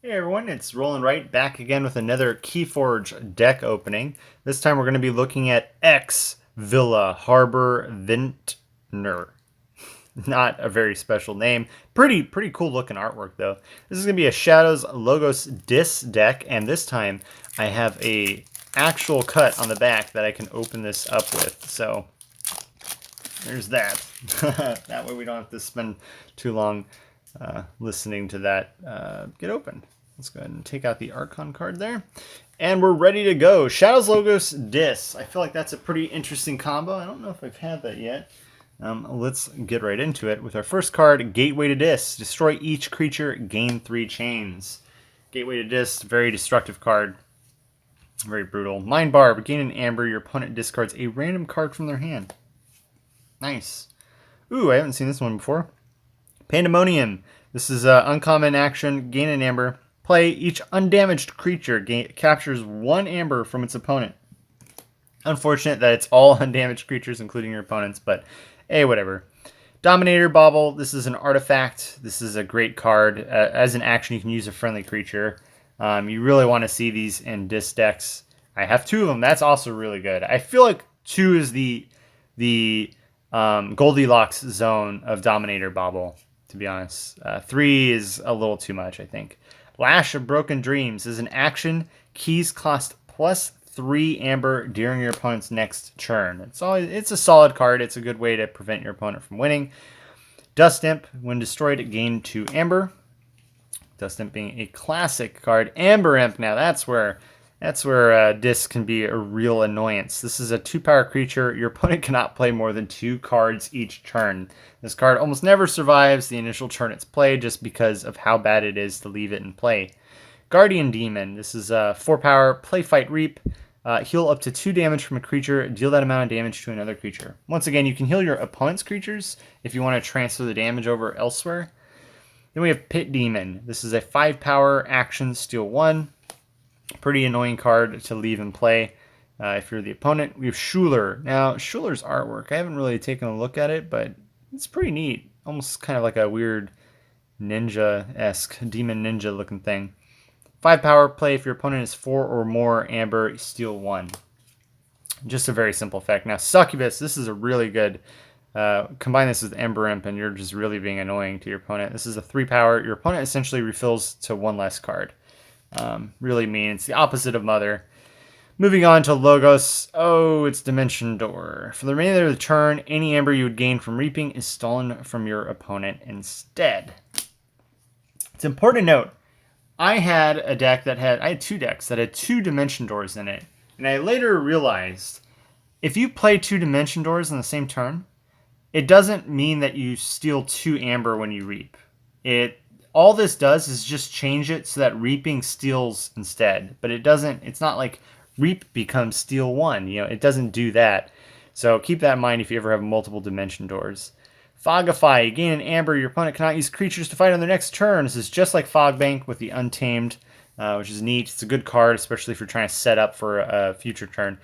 Hey everyone, it's Rolling Right back again with another Keyforge deck opening. This time we're going to be looking at X Villa Harbor Vintner. Not a very special name. Pretty cool looking artwork though. This is going to be a Shadows Logos Dis deck, and this time I have a actual cut on the back that I can open this up with. So there's that. That way we don't have to spend too long listening to that get open. Let's go ahead and take out the Archon card there. And we're ready to go. Shadows Logos Dis. I feel like that's a pretty interesting combo. I don't know if I've had that yet. Let's get right into it with our first card, Gateway to Dis. Destroy each creature, gain 3 chains. Gateway to Dis, very destructive card. Very brutal. Mind Barb, gain an amber. Your opponent discards a random card from their hand. Nice. Ooh, I haven't seen this one before. Pandemonium. This is an uncommon action. Gain an amber. Play. Each undamaged creature captures 1 amber from its opponent. Unfortunate that it's all undamaged creatures, including your opponents, but hey, whatever. Dominator Bauble. This is an artifact. This is a great card. As an action, you can use a friendly creature. You really want to see these in Dis decks. I have 2 of them. That's also really good. I feel like 2 is the Goldilocks zone of Dominator Bauble, to be honest. 3 is a little too much, I think. Lash of Broken Dreams is an action. Keys cost +3 amber during your opponent's next turn. It's a solid card. It's a good way to prevent your opponent from winning. Dust Imp, when destroyed, gain 2 amber. Dust Imp being a classic card. Amber Imp, now that's where Dis can be a real annoyance. This is a 2-power creature. Your opponent cannot play more than 2 cards each turn. This card almost never survives the initial turn it's played just because of how bad it is to leave it in play. Guardian Demon. This is a 4-power. Play, Fight, Reap. Heal up to 2 damage from a creature. Deal that amount of damage to another creature. Once again, you can heal your opponent's creatures if you want to transfer the damage over elsewhere. Then we have Pit Demon. This is a 5-power action. Steal 1. Pretty annoying card to leave in play if you're the opponent. We have Schuler. Now, Schuler's artwork, I haven't really taken a look at it, but it's pretty neat. Almost kind of like a weird ninja-esque, demon ninja looking thing. 5-power. Play. If your opponent is 4 or more amber, steal 1. Just a very simple effect. Now, Succubus, this is a really good... combine this with Ember Imp, and you're just really being annoying to your opponent. This is a 3-power. Your opponent essentially refills to 1 less card. Really mean. It's the opposite of Mother. Moving on to Logos. Oh, it's Dimension Door. For the remainder of the turn, any amber you would gain from reaping is stolen from your opponent instead. It's important to note, I had 2 decks that had 2 Dimension Doors in it. And I later realized, if you play 2 Dimension Doors in the same turn, it doesn't mean that you steal 2 amber when you reap. All this does is just change it so that reaping steals instead. But it's not like reap becomes steal 1. It doesn't do that. So keep that in mind if you ever have multiple Dimension Doors. Fogify. Gain an amber. Your opponent cannot use creatures to fight on their next turn. This is just like Fogbank with the Untamed, which is neat. It's a good card, especially if you're trying to set up for a future turn.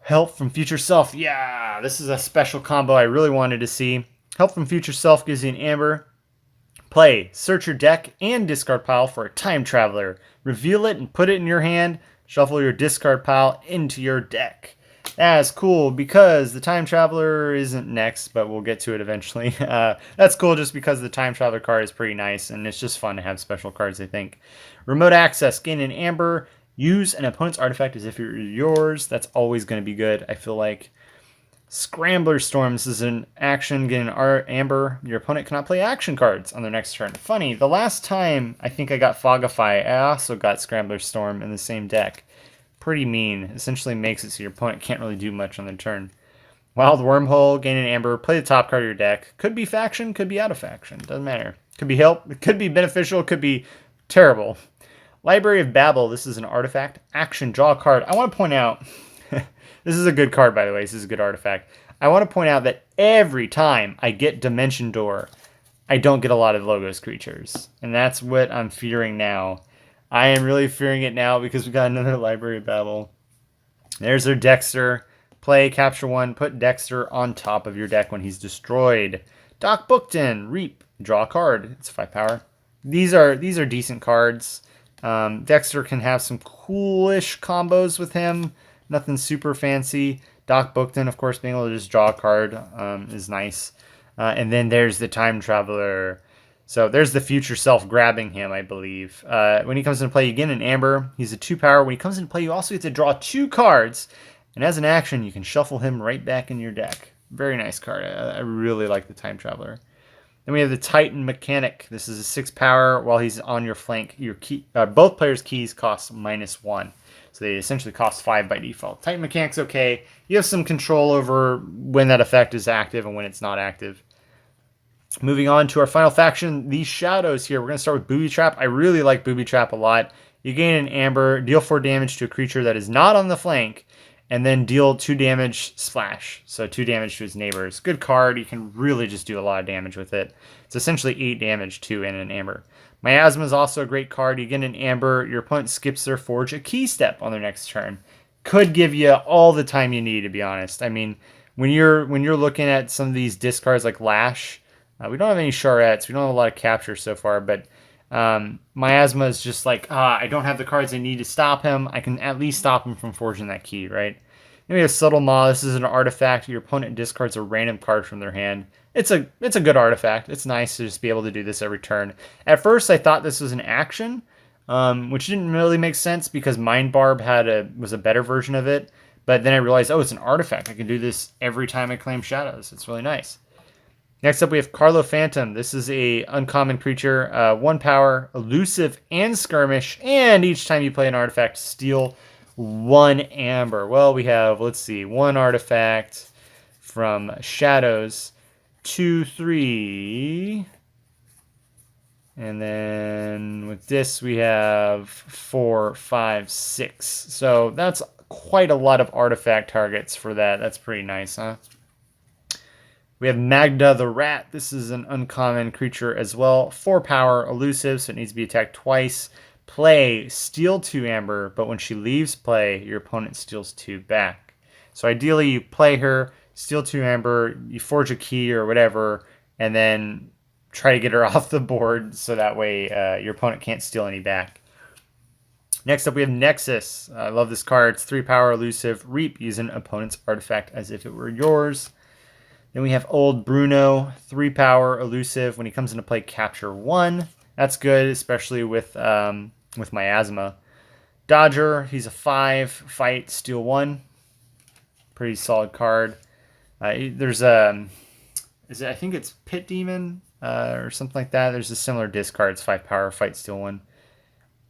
Help from Future Self. Yeah, this is a special combo I really wanted to see. Help from Future Self gives you an amber. Play. Search your deck and discard pile for a Time Traveler. Reveal it and put it in your hand. Shuffle your discard pile into your deck. That's cool because the Time Traveler isn't next, but we'll get to it eventually. That's cool just because the Time Traveler card is pretty nice, and it's just fun to have special cards, I think. Remote Access. Gain an amber. Use an opponent's artifact as if you're yours. That's always going to be good, I feel like. Scrambler Storm. This is an action. Get an amber. Your opponent cannot play action cards on their next turn. Funny, the last time I think I got Fogify, I also got Scrambler Storm in the same deck. Pretty mean. Essentially makes it so your opponent can't really do much on their turn. Wild Wormhole. Gain an amber. Play the top card of your deck. Could be faction, could be out of faction. Doesn't matter. Could be help. It could be beneficial. Could be terrible. Library of Babel. This is an artifact. Action. Draw a card. I want to point out... This is a good card, by the way. This is a good artifact. I want to point out that every time I get Dimension Door, I don't get a lot of Logos creatures. And that's what I'm fearing now. I am really fearing it now because we got another Library of Babel. There's their Dexter. Play, capture 1, put Dexter on top of your deck when he's destroyed. Doc Bookton. Reap. Draw a card. It's 5-power. these are decent cards. Dexter can have some coolish combos with him. Nothing super fancy. Doc Bookton, of course, being able to just draw a card is nice. And then there's the Time Traveler. So there's the future self grabbing him, I believe. When he comes into play, you get an Amber. He's a 2-power. When he comes into play, you also get to draw 2 cards. And as an action, you can shuffle him right back in your deck. Very nice card. I really like the Time Traveler. Then we have the Titan Mechanic. This is a 6-power. While he's on your flank, your key, both players' keys cost -1. So they essentially cost 5 by default. Titan Mechanic's okay. You have some control over when that effect is active and when it's not active. Moving on to our final faction, the Shadows here. We're going to start with Booby Trap. I really like Booby Trap a lot. You gain an Amber, deal 4 damage to a creature that is not on the flank, and then deal 2 damage splash. So 2 damage to his neighbors. Good card. You can really just do a lot of damage with it. It's essentially 8 damage too in an Amber. Miasma is also a great card. You get an Amber, your opponent skips their Forge a key step on their next turn. Could give you all the time you need, to be honest. I mean, when you're looking at some of these discards like Lash, we don't have any Charettes. We don't have a lot of capture so far, but Miasma is just like, I don't have the cards I need to stop him. I can at least stop him from forging that key, right? Then we have Subtle Maw. This is an artifact. Your opponent discards a random card from their hand. It's a good artifact. It's nice to just be able to do this every turn. At first, I thought this was an action, which didn't really make sense because Mind Barb was a better version of it. But then I realized, oh, it's an artifact. I can do this every time I claim Shadows. It's really nice. Next up, we have Carlo Phantom. This is a uncommon creature, 1-power, elusive, and skirmish. And each time you play an artifact, steal 1 Amber. Well, we have, let's see, 1 artifact from Shadows, 2, 3. And then with this, we have 4, 5, 6. So that's quite a lot of artifact targets for that. That's pretty nice, huh? We have Magda the Rat. This is an uncommon creature as well. 4-power, elusive, so it needs to be attacked twice. Play, steal 2 Amber, but when she leaves play, your opponent steals 2 back. So ideally, you play her, steal 2 Amber, you forge a key or whatever, and then try to get her off the board so that way your opponent can't steal any back. Next up, we have Nexus. I love this card. It's 3-power, elusive. Reap, use an opponent's artifact as if it were yours. Then we have Old Bruno, 3-power, elusive. When he comes into play, capture 1. That's good, especially with Miasma. Dodger, he's a 5, fight, steal 1. Pretty solid card. There's I think it's Pit Demon or something like that. There's a similar discard. It's 5-power, fight, steal 1.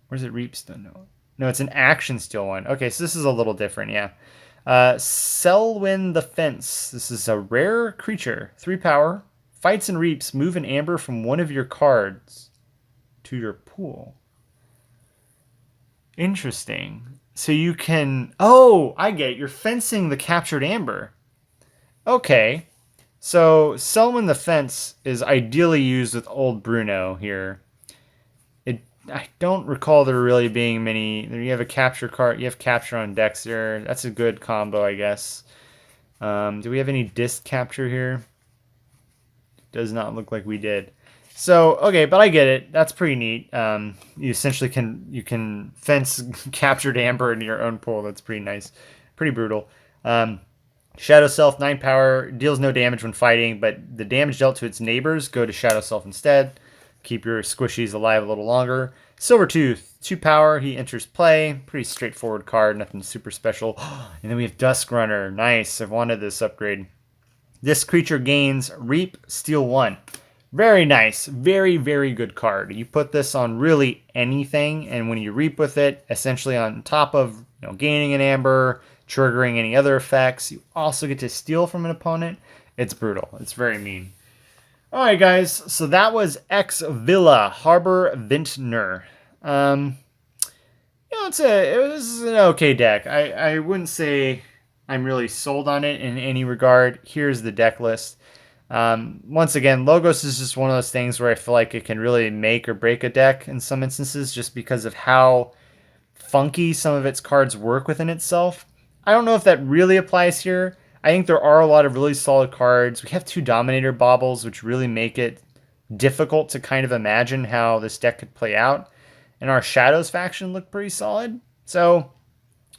Where's it? Reap, still no, it's an action, steal 1. Okay, so this is a little different, yeah. Selwyn the Fence. This is a rare creature. 3-power. Fights and reaps. Move an Amber from one of your cards to your pool. Interesting. So you can... Oh, I get it. You're fencing the captured Amber. Okay. So Selwyn the Fence is ideally used with Old Bruno here. I don't recall there really being many. You have a capture card. You have capture on Dexter. That's a good combo, I guess. Do we have any disc capture here? Does not look like we did. So, okay, but I get it. That's pretty neat. You essentially can fence captured Amber in your own pool. That's pretty nice. Pretty brutal. Shadow Self, 9-power, deals no damage when fighting, but the damage dealt to its neighbors go to Shadow Self instead. Keep your squishies alive a little longer. Silvertooth, 2-power, he enters play. Pretty straightforward card, nothing super special. And then we have Dusk Runner. Nice, I've wanted this upgrade. This creature gains Reap, Steal 1. Very nice, very, very good card. You put this on really anything, and when you Reap with it, essentially on top of gaining an Amber, triggering any other effects, you also get to steal from an opponent. It's brutal. It's very mean. All right, guys. So that was X Villa Harbor Vintner. It was an okay deck. I wouldn't say I'm really sold on it in any regard. Here's the deck list. Once again, Logos is just one of those things where I feel like it can really make or break a deck in some instances, just because of how funky some of its cards work within itself. I don't know if that really applies here. I think there are a lot of really solid cards. We have 2 Dominator Baubles, which really make it difficult to kind of imagine how this deck could play out. And our Shadows faction looked pretty solid. So,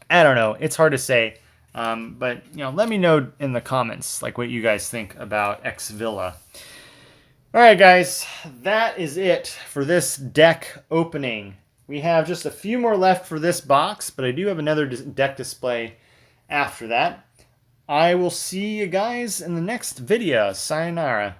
I don't know. It's hard to say. But, let me know in the comments, like, what you guys think about X Villa. All right, guys. That is it for this deck opening. We have just a few more left for this box, but I do have another deck display after that. I will see you guys in the next video. Sayonara.